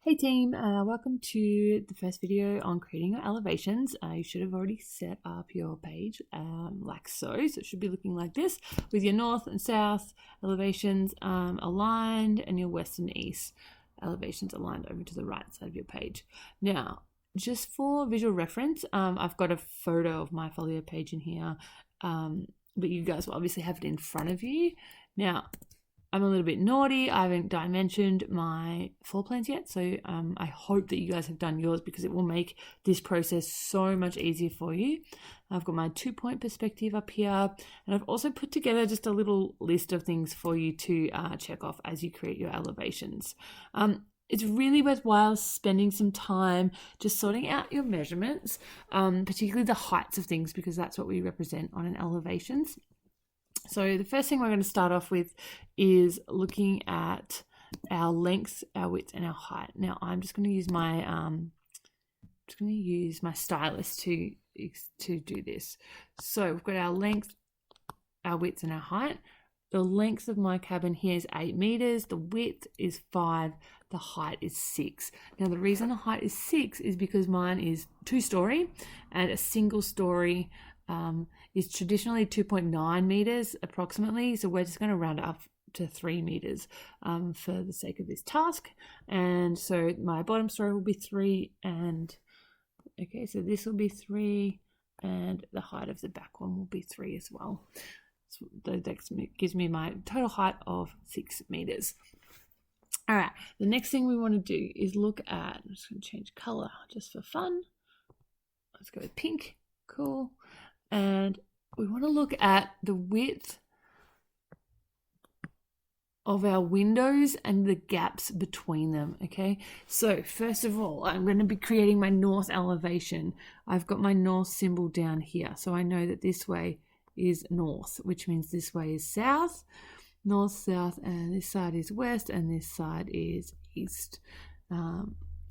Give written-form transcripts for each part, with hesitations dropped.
Hey team, welcome to the first video on creating your elevations. You should have already set up your page like so. So it should be looking like this with your north and south elevations aligned and your west and east elevations aligned over to the right side of your page. Now, just for visual reference, I've got a photo of my folio page in here, but you guys will obviously have it in front of you. Now, I'm a little bit naughty. I haven't dimensioned my floor plans yet, so I hope that you guys have done yours because it will make this process so much easier for you. I've got my 2-point perspective up here, and I've also put together just a little list of things for you to check off as you create your elevations. It's really worthwhile spending some time just sorting out your measurements, particularly the heights of things, because that's what we represent on an elevations. So the first thing we're going to start off with is looking at our length, our width, and our height. Now I'm just going to use my stylus to do this. So we've got our length, our width, and our height. The length of my cabin here is 8 meters. The width is 5. The height is 6. Now the reason the height is 6 is because mine is 2-story, and a single story is traditionally 2.9 meters approximately. So we're just going to round it up to 3 meters for the sake of this task. And so my bottom story will be 3, and okay, so this will be 3, and the height of the back one will be 3 as well. So that gives me my total height of 6 meters. All right, the next thing we want to do is look at, I'm just going to change color just for fun. Let's go with pink. Cool. And we want to look at the width of our windows and the gaps between them. Okay, so first of all, I'm going to be creating my north elevation. I've got my north symbol down here, so I know that this way is north, which means this way is south, north, south, and this side is west, and this side is east.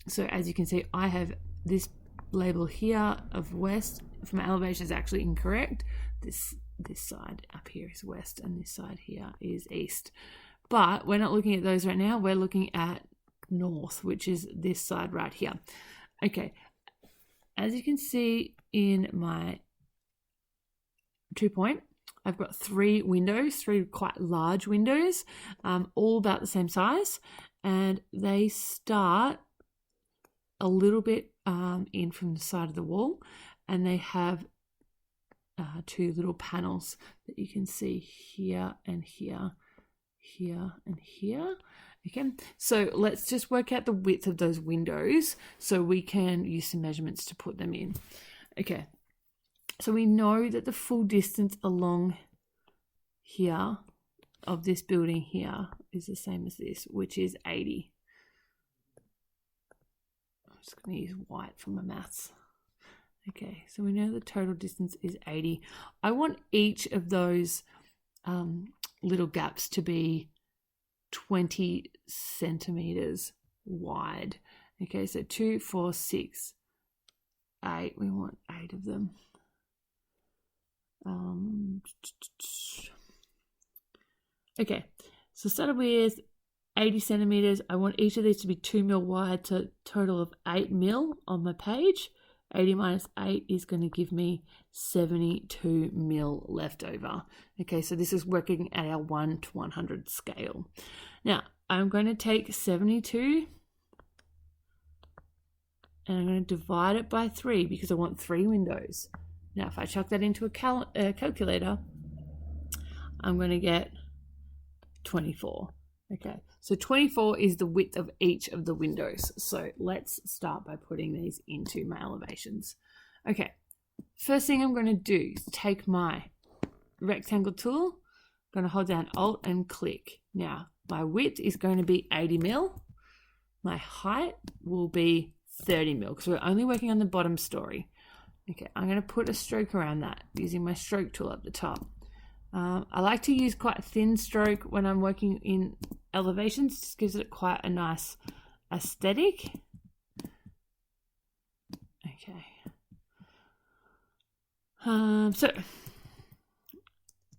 So as you can see, I have this label here of west. For my elevation is actually incorrect. This side up here is west, and this side here is east. But we're not looking at those right now. We're looking at north, which is this side right here. Okay, as you can see in my 2-point, I've got 3 windows, 3 quite large windows, all about the same size, and they start a little bit in from the side of the wall, and they have 2 little panels that you can see here and here, here and here. Okay, so let's just work out the width of those windows so we can use some measurements to put them in. Okay, so we know that the full distance along here of this building here is the same as this, which is 80. I'm just going to use white for my maths. Okay, so we know the total distance is 80. I want each of those little gaps to be 20 centimeters wide. Okay, so 2, 4, 6, 8. We want 8 of them. Okay, so start with 80 centimeters. I want each of these to be 2 mil wide, so a total of 8 mil on my page. 80 minus 8 is going to give me 72 mil left over. Okay, so this is working at our 1 to 100 scale. Now, I'm going to take 72 and I'm going to divide it by 3 because I want 3 windows. Now, if I chuck that into a calculator, I'm going to get 24. Okay, so 24 is the width of each of the windows. So let's start by putting these into my elevations. Okay, first thing I'm going to do is take my rectangle tool. I'm going to hold down Alt and click. Now, my width is going to be 80 mil. My height will be 30 mil because we're only working on the bottom story. Okay, I'm going to put a stroke around that using my stroke tool at the top. I like to use quite a thin stroke when I'm working in elevations. Just gives it quite a nice aesthetic. Okay. So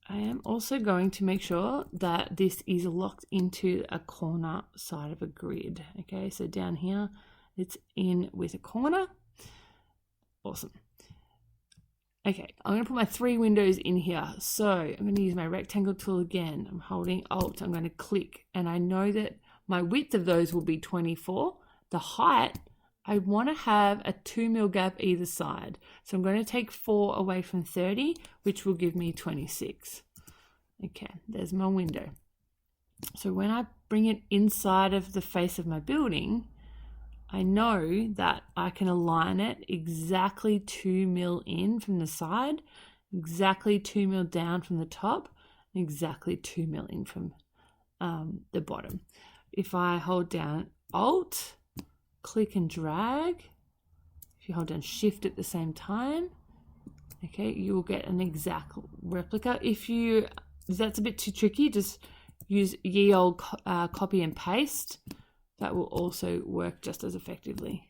I am also going to make sure that this is locked into a corner side of a grid. Okay, so down here, it's in with a corner. Awesome. Okay, I'm going to put my 3 windows in here. So I'm going to use my rectangle tool again. I'm holding Alt, I'm going to click, and I know that my width of those will be 24. The height, I want to have a 2 mil gap either side. So I'm going to take 4 away from 30, which will give me 26. Okay, there's my window. So when I bring it inside of the face of my building, I know that I can align it exactly 2 mil in from the side, exactly 2 mil down from the top, and exactly 2 mil in from the bottom. If I hold down Alt, click and drag, if you hold down Shift at the same time, okay, you will get an exact replica. If that's a bit too tricky, just use ye old copy and paste. That will also work just as effectively.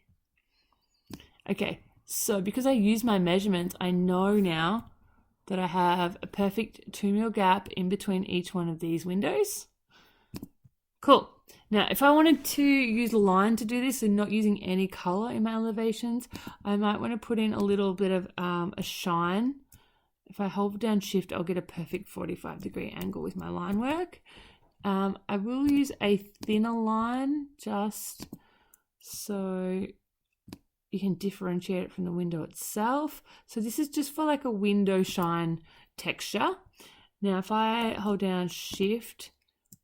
Okay, so because I use my measurements, I know now that I have a perfect 2 mil gap in between each one of these windows. Cool. Now, if I wanted to use line to do this and not using any color in my elevations, I might want to put in a little bit of a shine. If I hold down Shift, I'll get a perfect 45-degree angle with my line work. I will use a thinner line just so you can differentiate it from the window itself. So this is just for like a window shine texture. Now, if I hold down Shift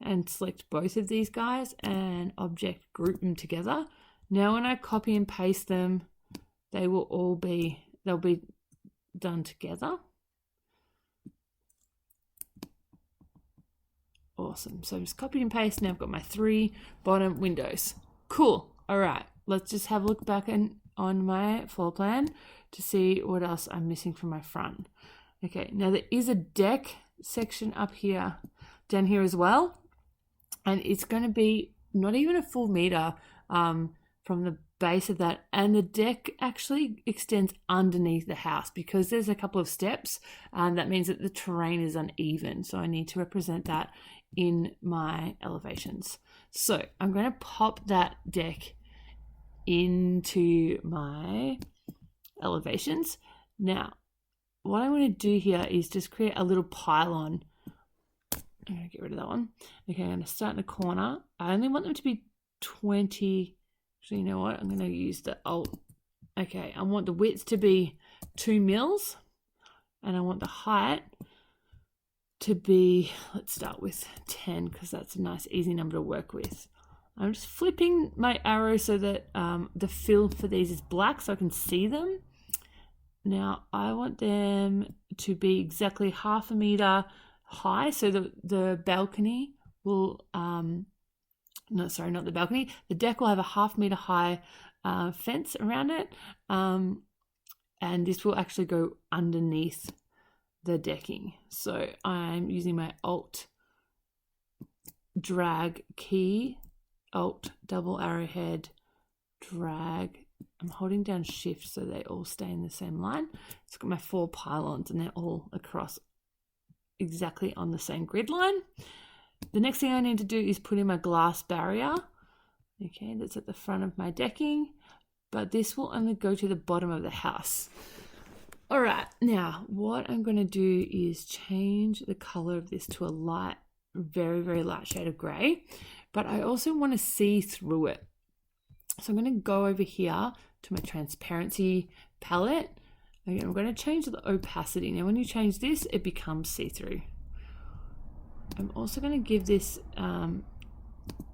and select both of these guys and object group them together, now when I copy and paste them, they'll be done together. Awesome. So just copy and paste. Now I've got my 3 bottom windows. Cool. All right. Let's just have a look back on my floor plan to see what else I'm missing from my front. Okay. Now there is a deck section up here, down here as well. And it's going to be not even a full meter from the base of that. And the deck actually extends underneath the house because there's a couple of steps. That means that the terrain is uneven. So I need to represent that in my elevations. So I'm going to pop that deck into my elevations. Now, what I'm going to do here is just create a little pylon. I'm going to get rid of that one. Okay, I'm going to start in the corner. I only want them to be 20. Actually, you know what? I'm going to use the Alt. Okay, I want the width to be 2 mils. And I want the height to be, let's start with 10 because that's a nice easy number to work with. I'm just flipping my arrow so that the fill for these is black so I can see them. Now I want them to be exactly 1/2 meter high, so the balcony will, no, sorry, not the balcony. The deck will have a 1/2 meter high fence around it, and this will actually go underneath the decking. So I'm using my Alt drag key, Alt double arrowhead, drag. I'm holding down Shift so they all stay in the same line. It's got my 4 pylons and they're all across exactly on the same grid line. The next thing I need to do is put in my glass barrier. Okay, that's at the front of my decking, but this will only go to the bottom of the house. All right, now what I'm going to do is change the color of this to a light, very, very light shade of gray, but I also want to see through it. So I'm going to go over here to my transparency palette. Again, I'm going to change the opacity. Now, when you change this, it becomes see-through. I'm also going to give this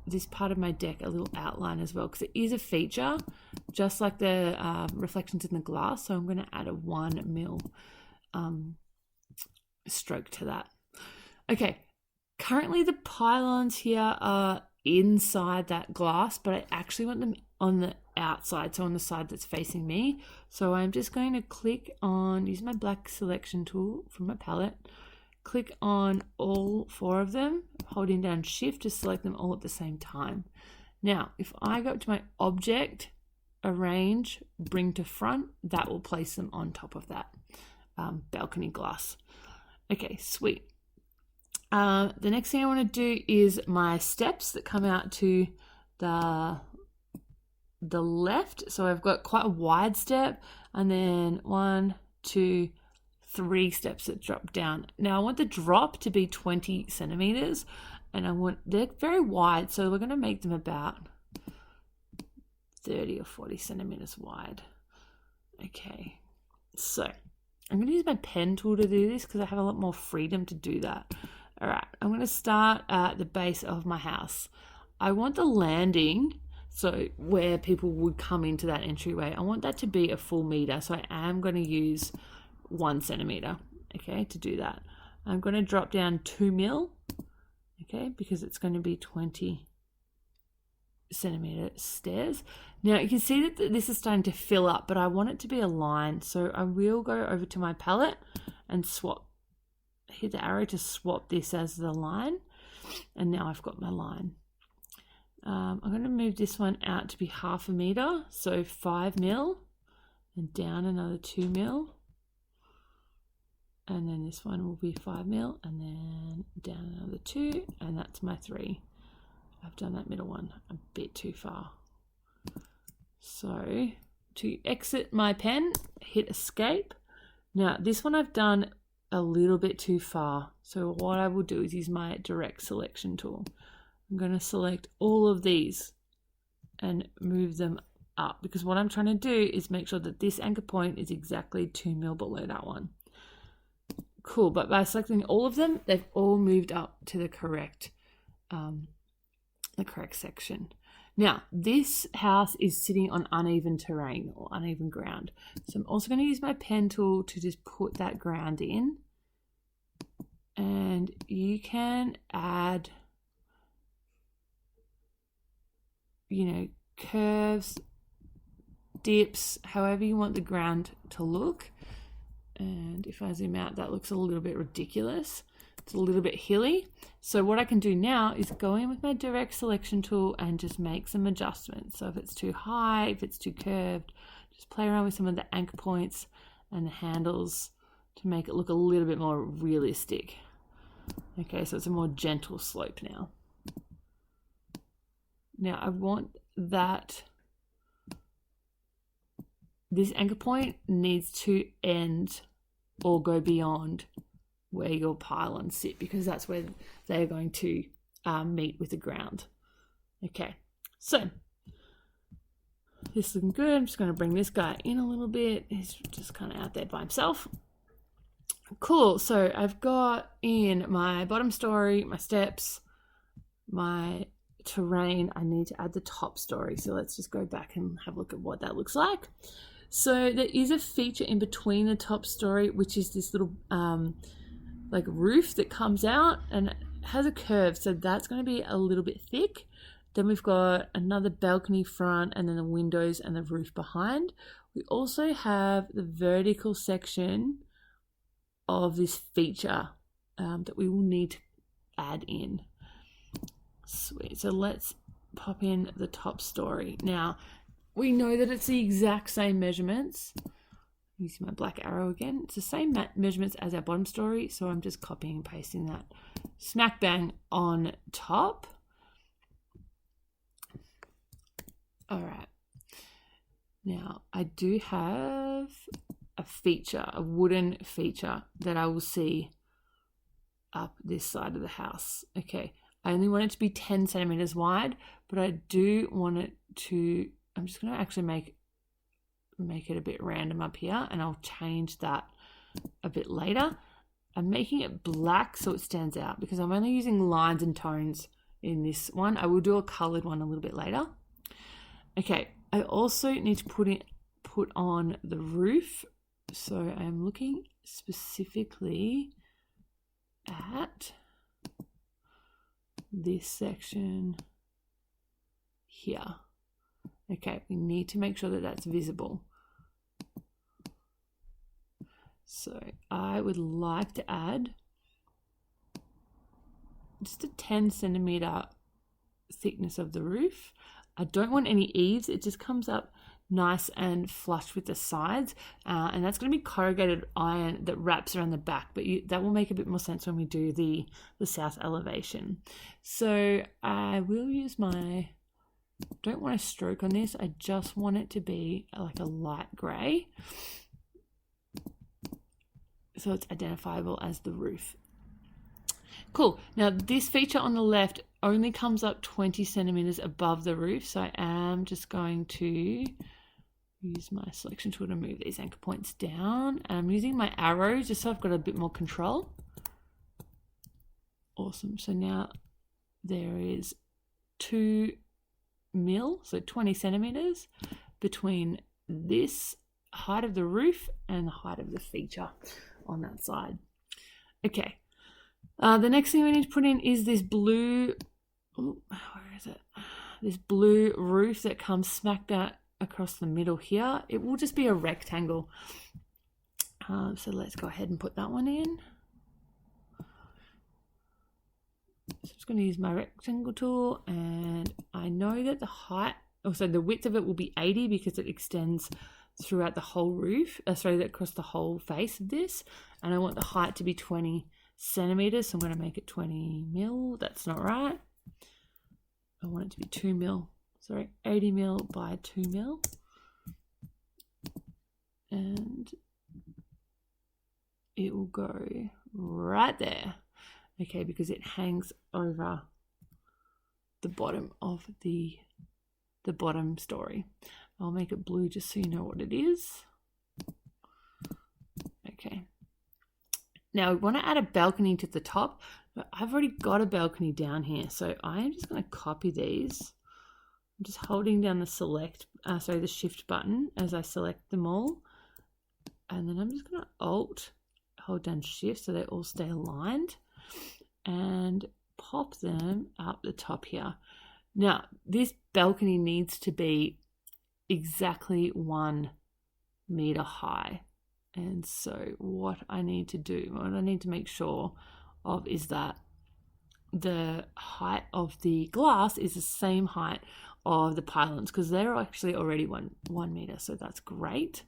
this part of my deck a little outline as well because it is a feature, just like the reflections in the glass. So I'm going to add a 1 mil stroke to that. Okay, currently the pylons here are inside that glass, but I actually want them on the outside, so on the side that's facing me. So I'm just going to click on, use my black selection tool from my palette, click on all 4 of them, holding down Shift to select them all at the same time. Now, if I go up to my object, arrange, bring to front, that will place them on top of that balcony glass. Okay, sweet. The next thing I want to do is my steps that come out to the left. So I've got quite a wide step, and then 1, 2, 3 steps that drop down. Now I want the drop to be 20 centimeters, and they're very wide, so we're going to make them about 30 or 40 centimeters wide. Okay, so I'm going to use my pen tool to do this because I have a lot more freedom to do that. All right, I'm going to start at the base of my house. I want the landing, so where people would come into that entryway, I want that to be a full meter. So I am going to use 1 centimeter, okay, to do that. I'm going to drop down 2 mil, okay, because it's going to be 20 centimeter stairs. Now you can see that this is starting to fill up, but I want it to be a line. So I will go over to my palette and hit the arrow to swap this as the line. And now I've got my line. I'm going to move this one out to be 0.5 meter, so 5 mil, and down another 2 mil, and then this one will be 5 mil, and then down another 2, and that's my 3. I've done that middle one a bit too far. So to exit my pen, hit escape. Now this one I've done a little bit too far, so what I will do is use my direct selection tool. I'm going to select all of these and move them up, because what I'm trying to do is make sure that this anchor point is exactly 2 mil below that one. Cool, but by selecting all of them, they've all moved up to the correct section. Now, this house is sitting on uneven terrain or uneven ground. So I'm also going to use my pen tool to just put that ground in. And you can add, curves, dips, however you want the ground to look. And if I zoom out, that looks a little bit ridiculous. It's a little bit hilly. So what I can do now is go in with my direct selection tool and just make some adjustments. So if it's too high, if it's too curved, just play around with some of the anchor points and the handles to make it look a little bit more realistic. Okay, so it's a more gentle slope now. Now I want that this anchor point needs to end or go beyond where your pylons sit, because that's where they're going to meet with the ground. Okay, so this is looking good. I'm just going to bring this guy in a little bit. He's just kind of out there by himself. Cool, so I've got in my bottom story, my steps, my terrain. I need to add the top story. So let's just go back and have a look at what that looks like. So there is a feature in between the top story, which is this little like roof that comes out and it has a curve. So that's going to be a little bit thick. Then we've got another balcony front and then the windows and the roof behind. We also have the vertical section of this feature that we will need to add in. Sweet. So let's pop in the top story. Now, we know that it's the exact same measurements. Using my black arrow again. It's the same measurements as our bottom story, so I'm just copying and pasting that smack bang on top. All right. Now, I do have a feature, a wooden feature that I will see up this side of the house. Okay, I only want it to be 10 centimeters wide, but I do want it to, I'm just going to actually make it a bit random up here, and I'll change that a bit later. I'm making it black so it stands out because I'm only using lines and tones in this one. I will do a colored one a little bit later. Okay, I also need to put on the roof. So I'm looking specifically at this section here. Okay, we need to make sure that that's visible. So I would like to add just a 10 centimeter thickness of the roof. I don't want any eaves. It just comes up nice and flush with the sides, and that's going to be corrugated iron that wraps around the back, but that will make a bit more sense when we do the south elevation. So I will use my, don't want to stroke on this, I just want it to be like a light grey so it's identifiable as the roof. Cool. Now this feature on the left only comes up 20 centimeters above the roof, so I am just going to use my selection tool to move these anchor points down, and I'm using my arrow just so I've got a bit more control. Awesome. So now there is 2 mil, so 20 centimeters between this height of the roof and the height of the feature on that side. Okay. The next thing we need to put in is this blue, where is it? This blue roof that comes smack dab across the middle here. It will just be a rectangle. So let's go ahead and put that one in. So I'm just going to use my rectangle tool, and I know that the height, also the width of it will be 80 because it extends throughout the whole roof, across the whole face of this, and I want the height to be 20 centimeters, so I'm going to make it 20 mil. That's not right. I want it to be 2 mil. Sorry, 80 mil by 2 mil. And it will go right there. Okay, because it hangs over the bottom of the bottom story. I'll make it blue just so you know what it is. Okay. Now we want to add a balcony to the top, but I've already got a balcony down here, so I am just going to copy these. I'm just holding down the shift button as I select them all, and then I'm just going to hold down shift so they all stay aligned, and pop them up the top here. Now this balcony needs to be exactly 1 meter high. And so what I need to make sure of is that the height of the glass is the same height of the pylons, because they're actually already one meter. So that's great.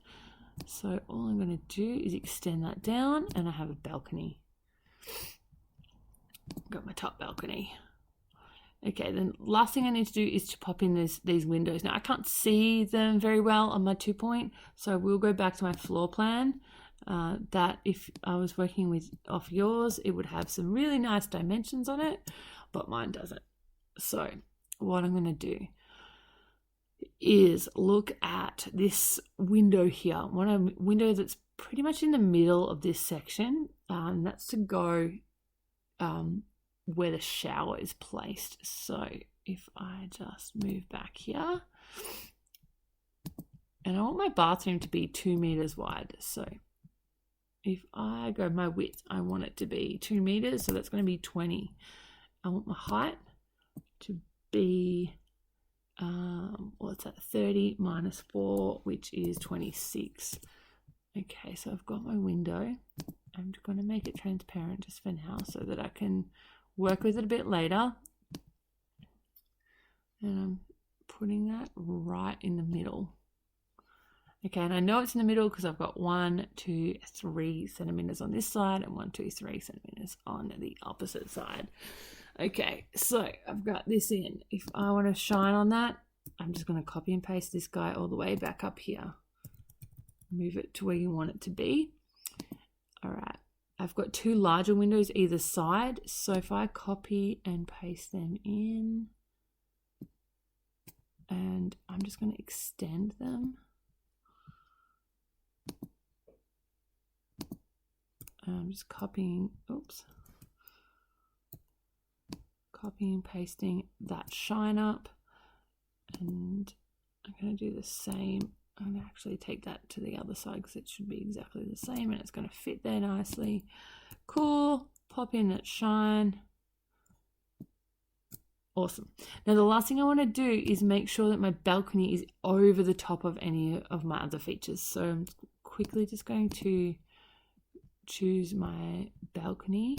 So all I'm going to do is extend that down, and I have a balcony. Got my top balcony. Okay, then last thing I need to do is to pop in these windows. Now I can't see them very well on my 2-point, so I will go back to my floor plan. That if I was working off yours, it would have some really nice dimensions on it, but mine doesn't. So what I'm going to do is look at this window here. I want a window that's pretty much in the middle of this section, and that's to go where the shower is placed. So if I just move back here, and I want my bathroom to be 2 meters wide. So if I go my width, I want it to be 2 meters. So that's going to be 20. I want my height to be, what's that? 30 minus 4, which is 26. Okay, so I've got my window. I'm going to make it transparent just for now so that I can work with it a bit later. And I'm putting that right in the middle. Okay, and I know it's in the middle because I've got 1, 2, 3 centimeters on this side and 1, 2, 3 centimeters on the opposite side. Okay, so I've got this in. If I want to shine on that, I'm just going to copy and paste this guy all the way back up here. Move it to where you want it to be. All right. I've got 2 larger windows either side, so if I copy and paste them in, and I'm just going to extend them. I'm just copying and pasting that shine up, and I'm going to do the same. I'm going to actually take that to the other side because it should be exactly the same, and it's going to fit there nicely. Cool. Pop in that shine. Awesome. Now the last thing I want to do is make sure that my balcony is over the top of any of my other features. So I'm quickly just going to choose my balcony.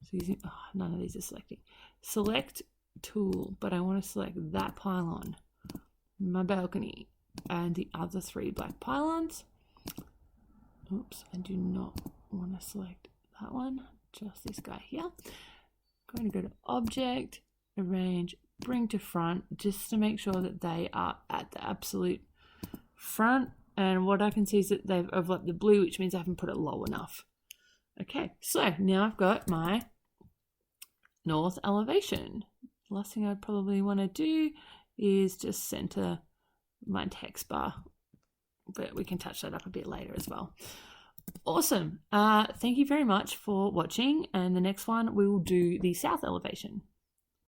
So using, none of these are selecting. Select tool, but I want to select that pylon, my balcony. and the other 3 black pylons. Oops, I do not want to select that one, just this guy here. I'm going to go to Object, Arrange, Bring to Front, just to make sure that they are at the absolute front. And what I can see is that they've overlapped the blue, which means I haven't put it low enough. Okay, so now I've got my north elevation. The last thing I'd probably want to do is just center my text bar, but we can touch that up a bit later as well. Awesome. Thank you very much for watching, and the next one we will do the south elevation.